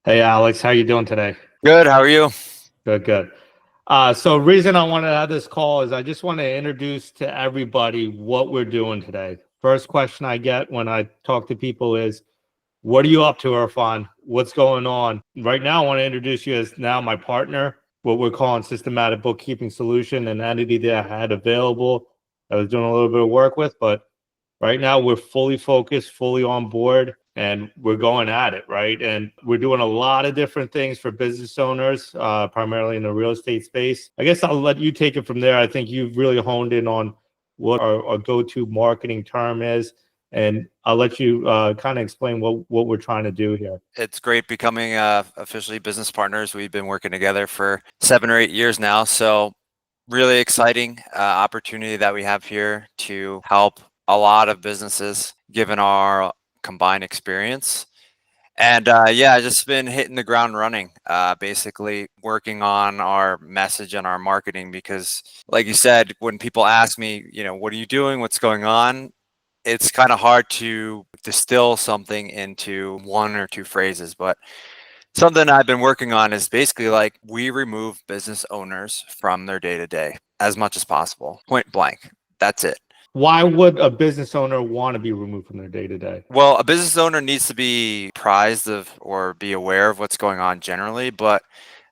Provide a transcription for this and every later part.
Hey Alex, how you doing today? Good. How are you? Good, good. So reason I wanted to have this call is I just want to introduce to everybody what we're doing today. First question I get when I talk to people is, what are you up to, Irfan? What's going on? Right now, I want to introduce you as now my partner, what we're calling Systematic Bookkeeping Solution, an entity that I had available. I was doing a little bit of work with, but right now, we're fully focused, fully on board, and we're going at it, right? And we're doing a lot of different things for business owners, primarily in the real estate space. I guess I'll let you take it from there. I think you've really honed in on what our go-to marketing term is, and I'll let you kind of explain what we're trying to do here. It's great becoming officially business partners. We've been working together for 7 or 8 years now. So really exciting opportunity that we have here to help a lot of businesses given our combined experience. And yeah, just been hitting the ground running, basically working on our message and our marketing because like you said, when people ask me, what are you doing? What's going on? It's kind of hard to distill something into one or two phrases, but something I've been working on is basically like we remove business owners from their day to day as much as possible, point blank. That's it. Why would a business owner want to be removed from their day-to-day? Well, a business owner needs to be apprised of or be aware of what's going on generally, but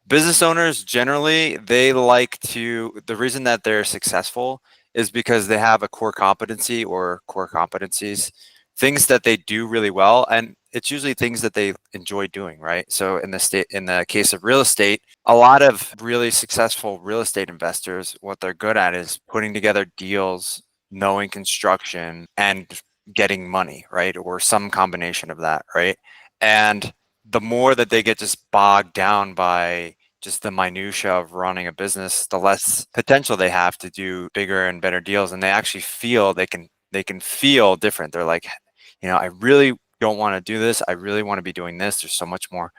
business owners generally, the reason that they're successful is because they have a core competency or core competencies, things that they do really well. And it's usually things that they enjoy doing, right? So in the case of real estate, a lot of really successful real estate investors, what they're good at is putting together deals, knowing construction and getting money, right? Or some combination of that, right? And the more that they get just bogged down by just the minutia of running a business, the less potential they have to do bigger and better deals. And they actually feel they can feel different. They're like, I really don't want to do this. I really want to be doing this. There's so much more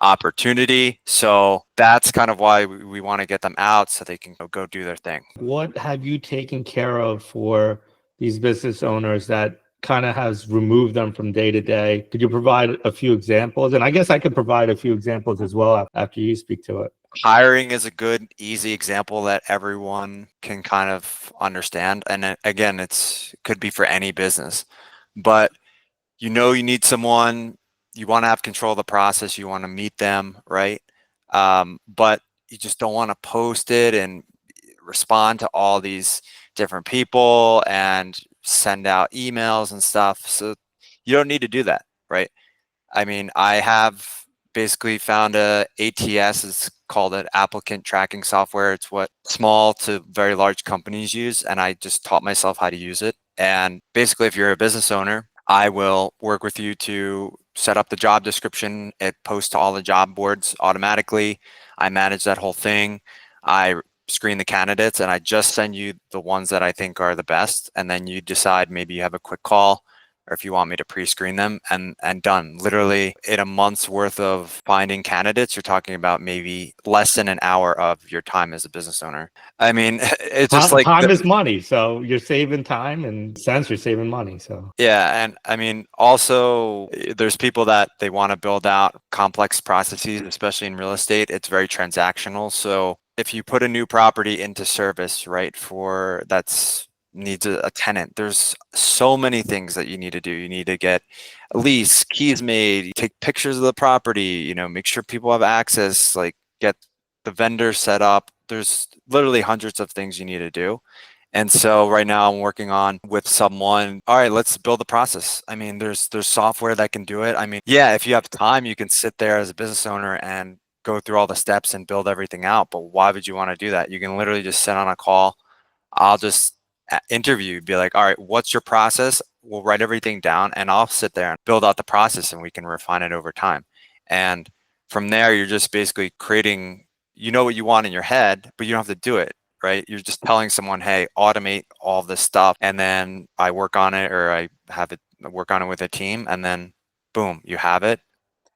opportunity. So that's kind of why we want to get them out so they can go do their thing. What have you taken care of for these business owners that kind of has removed them from day to day? Could you provide a few examples? And I guess I could provide a few examples as well after you speak to it. Hiring is a good, easy example that everyone can kind of understand. And again, it could be for any business, but you need someone, you want to have control of the process, you want to meet them, right? But you just don't want to post it and respond to all these different people and send out emails and stuff. So you don't need to do that, right? I mean, I have basically found a ATS, it's called an applicant tracking software. It's what small to very large companies use. And I just taught myself how to use it. And basically, if you're a business owner, I will work with you to set up the job description. It posts to all the job boards automatically. I manage that whole thing. I screen the candidates and I just send you the ones that I think are the best. And then you decide maybe you have a quick call or if you want me to pre-screen them and done. Literally in a month's worth of finding candidates, you're talking about maybe less than an hour of your time as a business owner. I mean, it's just like Time is money, so you're saving time, and since you're saving money, so yeah. And I mean, also there's people that they want to build out complex processes, especially in real estate. It's very transactional. So if you put a new property into service, right, for that's needs a tenant, there's so many things that you need to do. You need to get a lease, keys made, take pictures of the property, make sure people have access, like get the vendor set up. There's literally hundreds of things you need to do. And so right now I'm working on with someone, all right, let's build the process. I mean, there's software that can do it. I mean, yeah, if you have time, you can sit there as a business owner and go through all the steps and build everything out. But why would you want to do that? You can literally just sit on a call. I'll just interview, be like, all right, what's your process? We'll write everything down and I'll sit there and build out the process and we can refine it over time. And from there, you're just basically creating, what you want in your head, but you don't have to do it, right? You're just telling someone, hey, automate all this stuff. And then I work on it or I have it work on it with a team. And then boom, you have it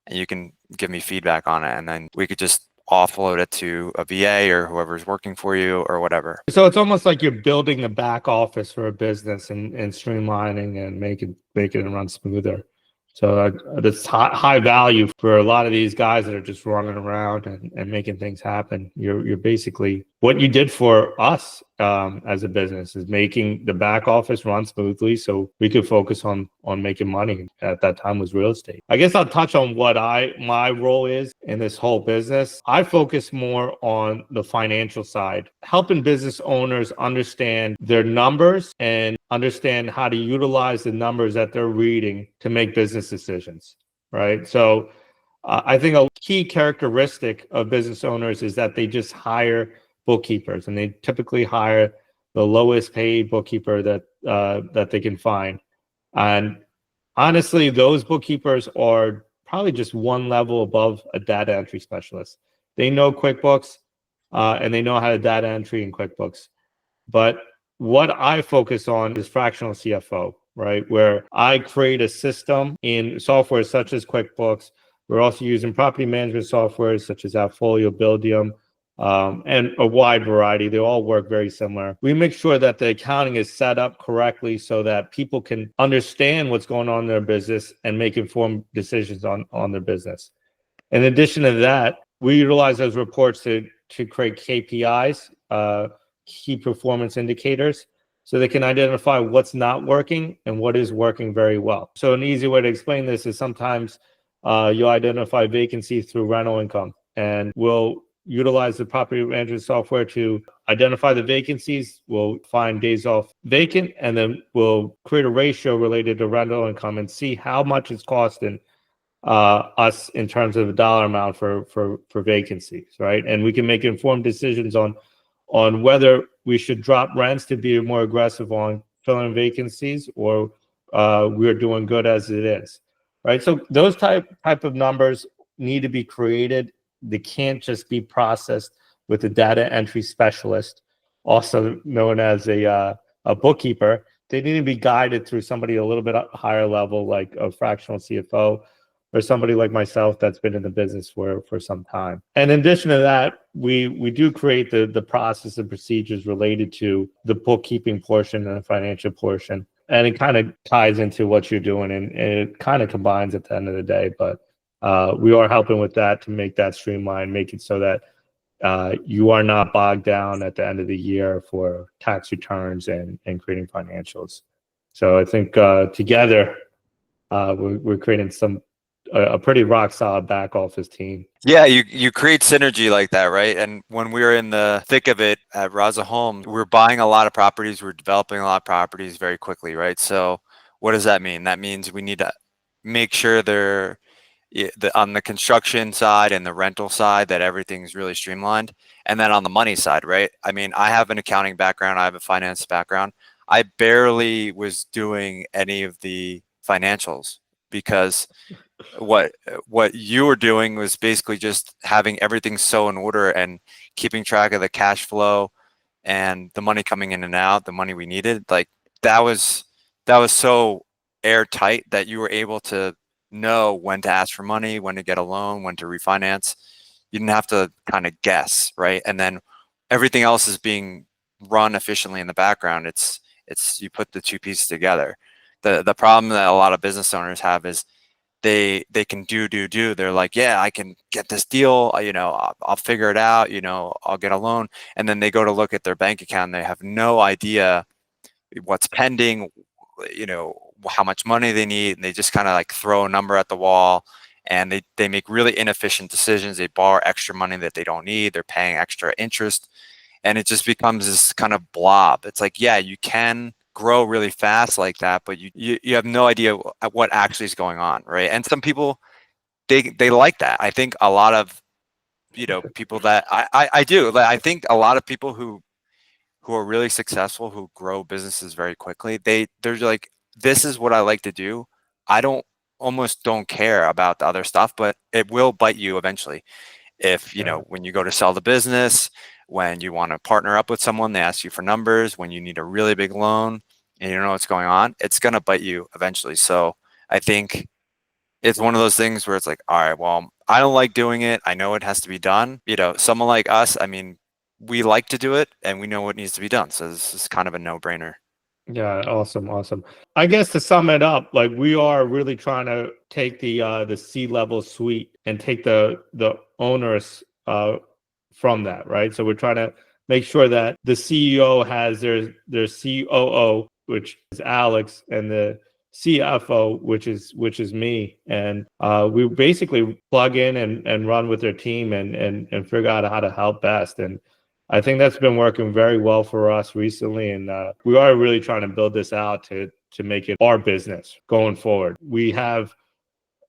and you can give me feedback on it. And then we could just offload it to a VA or whoever's working for you or whatever. so it's almost like you're building a back office for a business and streamlining and making it run smoother. So that's high value for a lot of these guys that are just running around and making things happen. You're basically what you did for us as a business is making the back office run smoothly, so we could focus on making money. At that time was real estate. I guess I'll touch on what my role is in this whole business. I focus more on the financial side, helping business owners understand their numbers and understand how to utilize the numbers that they're reading to make business decisions, right? So I think a key characteristic of business owners is that they just hire bookkeepers, and they typically hire the lowest paid bookkeeper that they can find. And honestly, those bookkeepers are probably just one level above a data entry specialist. They know QuickBooks, and they know how to data entry in QuickBooks. But what I focus on is fractional CFO, right? Where I create a system in software such as QuickBooks. We're also using property management software such as Appfolio, Buildium, and a wide variety. They all work very similar. We make sure that the accounting is set up correctly so that people can understand what's going on in their business and make informed decisions on their business. In addition to that, we utilize those reports to create KPIs, key performance indicators, so they can identify what's not working and what is working very well. So an easy way to explain this is sometimes you'll identify vacancies through rental income, and we'll utilize the property management software to identify the vacancies. We'll find days off vacant, and then we'll create a ratio related to rental income and see how much it's costing us in terms of a dollar amount for vacancies, right? And we can make informed decisions on whether we should drop rents to be more aggressive on filling vacancies, or we're doing good as it is, right? So those type of numbers need to be created. They can't just be processed with a data entry specialist, also known as a bookkeeper. They need to be guided through somebody a little bit higher level, like a fractional CFO, or somebody like myself that's been in the business for some time. And in addition to that, we do create the process and procedures related to the bookkeeping portion and the financial portion. And it kind of ties into what you're doing, and it kind of combines at the end of the day. But we are helping with that to make that streamlined, make it so that you are not bogged down at the end of the year for tax returns and creating financials. So I think together we're creating a pretty rock solid back office team. Yeah, you create synergy like that, right? And when we were in the thick of it at Raza Home, we're buying a lot of properties, we're developing a lot of properties very quickly, right? So what does that mean? That means we need to make sure on the construction side and the rental side that everything's really streamlined. And then on the money side, right? I mean, I have an accounting background, I have a finance background. I barely was doing any of the financials because what you were doing was basically just having everything so in order and keeping track of the cash flow and the money coming in and out, the money we needed. Like that was so airtight that you were able to know when to ask for money, when to get a loan, when to refinance. You didn't have to kind of guess, right? And then everything else is being run efficiently in the background. It's you put the two pieces together. The problem that a lot of business owners have is they can do. They're like, yeah, I can get this deal. I'll figure it out. I'll get a loan. And then they go to look at their bank account and they have no idea what's pending, how much money they need. And they just kind of like throw a number at the wall, and they make really inefficient decisions. They borrow extra money that they don't need. They're paying extra interest. And it just becomes this kind of blob. It's like, yeah, you can grow really fast like that, but you have no idea what actually is going on, right? And some people they like that. I think a lot of people that I do. I think a lot of people who are really successful, who grow businesses very quickly, they're like, this is what I like to do. I almost don't care about the other stuff, but it will bite you eventually. If when you go to sell the business, when you want to partner up with someone, they ask you for numbers. When you need a really big loan and you don't know what's going on, it's going to bite you eventually. So I think it's one of those things where it's like, all right, well, I don't like doing it. I know it has to be done. Someone like us, I mean, we like to do it and we know what needs to be done. So this is kind of a no-brainer. Yeah, awesome. I guess to sum it up, like we are really trying to take the C-level suite and take the owners from that, right? So we're trying to make sure that the CEO has their COO, which is Alex, and the CFO, which is me, and we basically plug in and run with their team and figure out how to help best. And I think that's been working very well for us recently, and we are really trying to build this out to make it our business going forward. We have,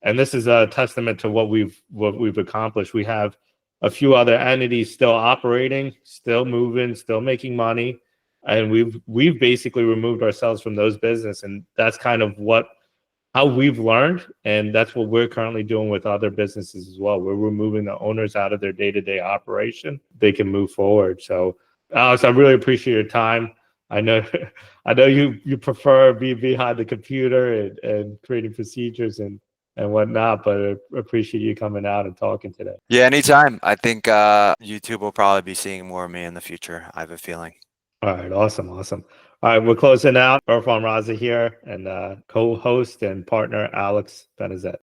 and this is a testament to what we've accomplished. We have a few other entities still operating, still moving, still making money, and we've basically removed ourselves from those business, and that's kind of how we've learned, and that's what we're currently doing with other businesses as well. We're removing the owners out of their day-to-day operation. They can move forward. So, Alex, I really appreciate your time. I know, I know you prefer being behind the computer and creating procedures and whatnot, but I appreciate you coming out and talking today. Yeah, anytime. I think YouTube will probably be seeing more of me in the future. I have a feeling. All right, awesome. All right, we're closing out. Irfan Raza here, and co-host and partner Alex Benazet.